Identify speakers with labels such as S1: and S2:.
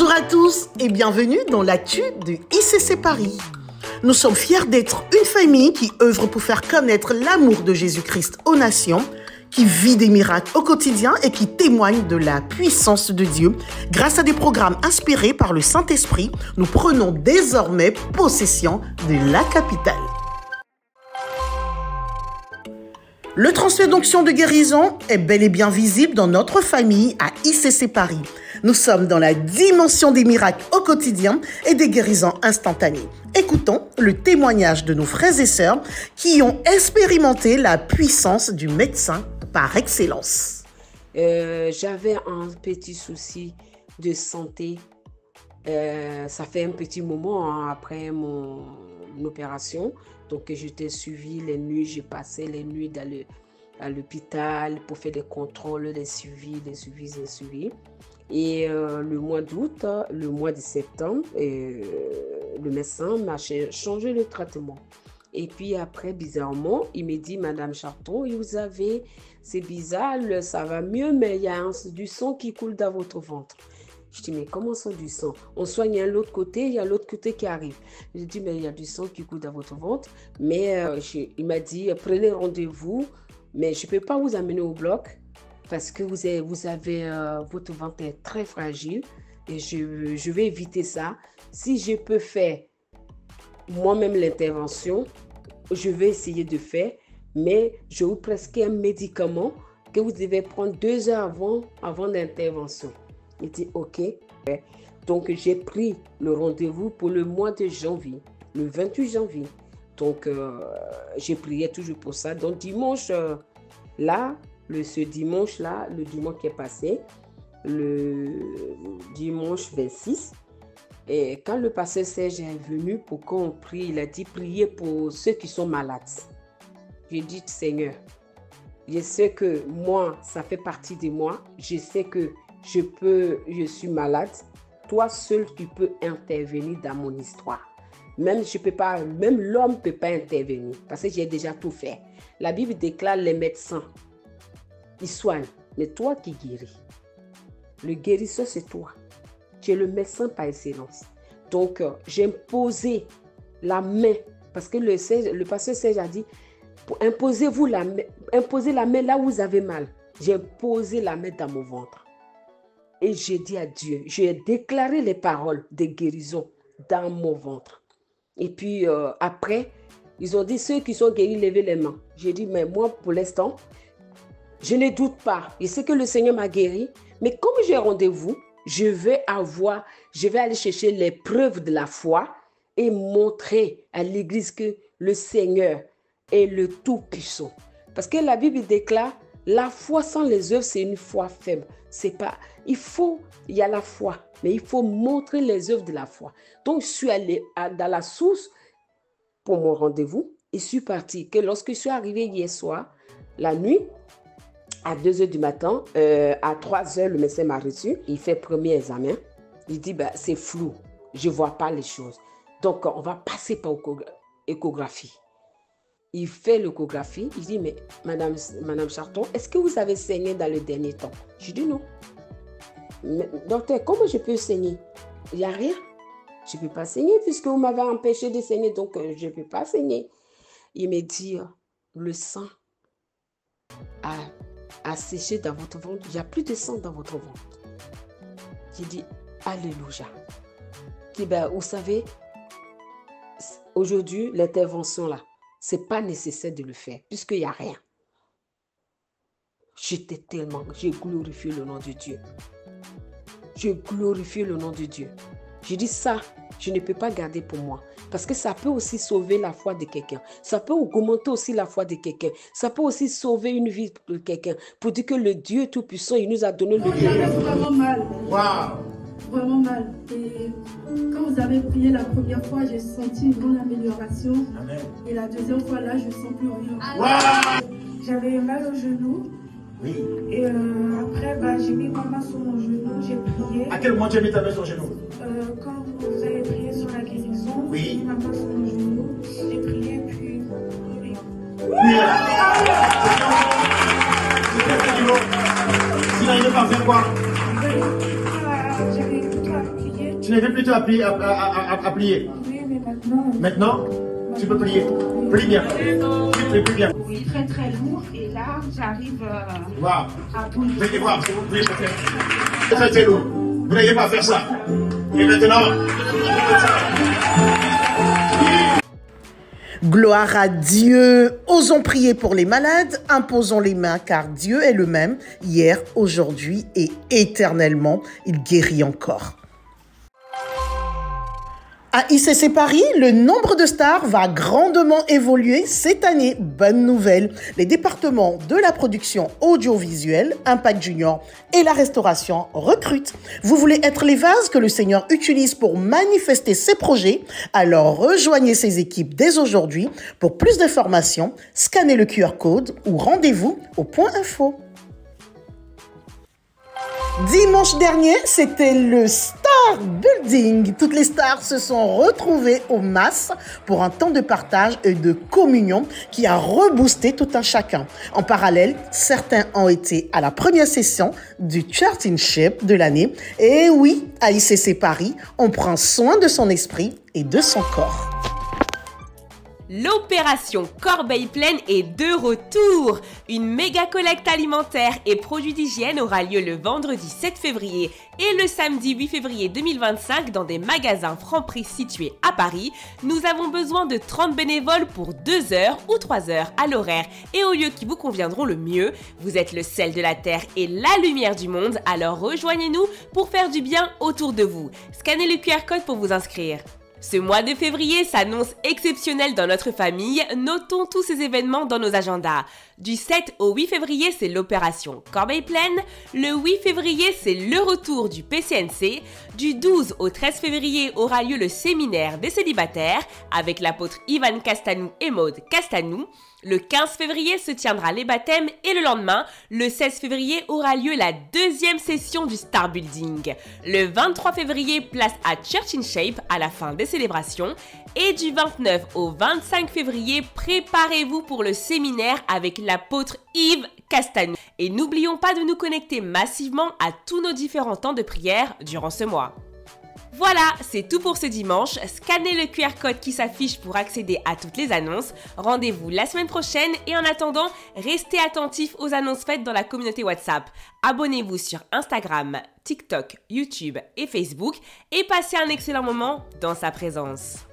S1: Bonjour à tous et bienvenue dans l'actu de ICC Paris. Nous sommes fiers d'être une famille qui œuvre pour faire connaître l'amour de Jésus-Christ aux nations, qui vit des miracles au quotidien et qui témoigne de la puissance de Dieu. Grâce à des programmes inspirés par le Saint-Esprit, nous prenons désormais possession de la capitale. Le transfert d'onction de guérison est bel et bien visible dans notre famille à ICC Paris. Nous sommes dans la dimension des miracles au quotidien et des guérisons instantanées. Écoutons le témoignage de nos frères et sœurs qui ont expérimenté la puissance du médecin par excellence.
S2: J'avais un petit souci de santé. Ça fait un petit moment après mon opération. Donc, j'étais suivie les nuits. J'ai passé les nuits à l'hôpital pour faire des contrôles, des suivis. Et le mois d'août, le mois de septembre, le médecin m'a changé le traitement. Et puis après, bizarrement, il m'a dit, Madame Charton, c'est bizarre, ça va mieux, mais il y a du sang qui coule dans votre ventre. Je dis, mais comment ça du sang? On soigne à l'autre côté, il y a l'autre côté qui arrive. Je dis, mais il y a du sang qui coule dans votre ventre. Mais il m'a dit, prenez rendez-vous, mais je ne peux pas vous amener au bloc parce que votre ventre est très fragile et je vais éviter ça. Si je peux faire moi-même l'intervention, je vais essayer de faire, mais je vous prescris un médicament que vous devez prendre 2 heures avant l'intervention. Il dit OK. Donc j'ai pris le rendez-vous pour le mois de janvier, le 28 janvier. Donc j'ai prié toujours pour ça. Donc dimanche, ce dimanche-là, le dimanche qui est passé, le dimanche 26, et quand le pasteur Serge est venu pour qu'on prie, il a dit priez pour ceux qui sont malades. J'ai dit Seigneur, je sais que moi, ça fait partie de moi. Je sais que je suis malade. Toi seul, tu peux intervenir dans mon histoire. Même l'homme ne peut pas intervenir parce que j'ai déjà tout fait. La Bible déclare les médecins, ils soignent, mais toi qui guéris. Le guérisseur, c'est toi. Tu es le médecin par excellence. Donc, j'ai imposé la main, parce que le pasteur Serge a dit, imposez la main là où vous avez mal. J'ai imposé la main dans mon ventre. Et j'ai dit à Dieu, j'ai déclaré les paroles de guérison dans mon ventre. Et puis, après, ils ont dit, ceux qui sont guéris, levez les mains. J'ai dit, mais moi, pour l'instant, je ne doute pas. Je sais que le Seigneur m'a guéri. Mais comme j'ai rendez-vous, je vais aller chercher les preuves de la foi et montrer à l'Église que le Seigneur est le Tout-Puissant. Parce que la Bible déclare, la foi sans les œuvres, c'est une foi faible. Il y a la foi, mais il faut montrer les œuvres de la foi. Donc, je suis allée dans la source pour mon rendez-vous et je suis partie. Que lorsque je suis arrivée hier soir, la nuit, à 2 heures du matin, à 3 heures, le médecin m'a reçu. Il fait premier examen. Il dit, c'est flou. Je ne vois pas les choses. Donc, on va passer par échographie. Il fait l'échographie. Il dit, mais Madame Charton, est-ce que vous avez saigné dans le dernier temps? Je dis non. Mais, docteur, comment je peux saigner? Il n'y a rien. Je ne peux pas saigner puisque vous m'avez empêché de saigner. Donc, je ne peux pas saigner. Il me dit, le sang a séché dans votre ventre. Il n'y a plus de sang dans votre ventre. J'ai dit, Alléluia. Dit, vous savez, aujourd'hui, l'intervention là, ce n'est pas nécessaire de le faire puisqu'il n'y a rien. J'ai glorifié le nom de Dieu. Je glorifie le nom de Dieu. Je dis ça, je ne peux pas garder pour moi. Parce que ça peut aussi sauver la foi de quelqu'un. Ça peut augmenter aussi la foi de quelqu'un. Ça peut aussi sauver une vie de quelqu'un. Pour dire que le Dieu Tout-Puissant, il nous a donné le Dieu.
S3: J'avais vraiment mal.
S2: Wow.
S3: Vraiment mal. Et quand vous avez prié la première fois, j'ai senti une grande amélioration. Amen. Et la deuxième fois, là, je ne sens plus rien.
S2: Wow.
S3: J'avais mal au genou.
S4: Oui.
S3: Et après, j'ai mis ma main sur mon genou, j'ai prié.
S4: À quel moment tu as mis ta main sur le genou?
S3: Quand vous avez prié sur la guérison,
S4: oui.
S3: J'ai mis ma main sur mon genou, j'ai prié, puis rien.
S4: Sinon, il ne pas faire quoi?
S3: J'avais tout à prier.
S4: Tu n'avais plus à plier.
S3: Oui, mais maintenant...
S4: Maintenant, tu peux plier. Plie bien. Plie bien.
S3: Oui, très très lourd. Et là, j'arrive
S4: Wow.
S3: à bout.
S4: Venez voir, s'il vous plaît. C'est très lourd. Vous n'allez pas faire ça. Et maintenant,
S1: Gloire à Dieu. Osons prier pour les malades, imposons les mains car Dieu est le même hier, aujourd'hui et éternellement. Il guérit encore. À ICC Paris, le nombre de stars va grandement évoluer cette année. Bonne nouvelle, les départements de la production audiovisuelle, Impact Junior et la restauration recrutent. Vous voulez être les vases que le Seigneur utilise pour manifester ses projets? Alors rejoignez ces équipes dès aujourd'hui. Pour plus d'informations, scannez le QR code ou rendez-vous au point info. Dimanche dernier, c'était le Star Building. Toutes les stars se sont retrouvées au MAS pour un temps de partage et de communion qui a reboosté tout un chacun. En parallèle, certains ont été à la première session du Churchmanship de l'année. Et oui, à ICC Paris, on prend soin de son esprit et de son corps.
S5: L'opération Corbeille Pleine est de retour. Une méga collecte alimentaire et produits d'hygiène aura lieu le vendredi 7 février et le samedi 8 février 2025 dans des magasins Franprix situés à Paris. Nous avons besoin de 30 bénévoles pour 2 heures ou 3 heures à l'horaire et aux lieux qui vous conviendront le mieux. Vous êtes le sel de la terre et la lumière du monde, alors rejoignez-nous pour faire du bien autour de vous. Scannez le QR code pour vous inscrire. Ce mois de février s'annonce exceptionnel dans notre famille. Notons tous ces événements dans nos agendas. Du 7 au 8 février, c'est l'opération Corbeille Pleine. Le 8 février, c'est le retour du PCNC. Du 12 au 13 février aura lieu le séminaire des célibataires avec l'apôtre Ivan Castanou et Maude Castanou. Le 15 février se tiendra les baptêmes et le lendemain, le 16 février, aura lieu la deuxième session du Star Building. Le 23 février, place à Church in Shape à la fin des célébrations. Et du 29 au 25 février, préparez-vous pour le séminaire avec l'apôtre Yves Castanou. Et n'oublions pas de nous connecter massivement à tous nos différents temps de prière durant ce mois. Voilà, c'est tout pour ce dimanche. Scannez le QR code qui s'affiche pour accéder à toutes les annonces. Rendez-vous la semaine prochaine et en attendant, restez attentifs aux annonces faites dans la communauté WhatsApp. Abonnez-vous sur Instagram, TikTok, YouTube et Facebook et passez un excellent moment dans sa présence.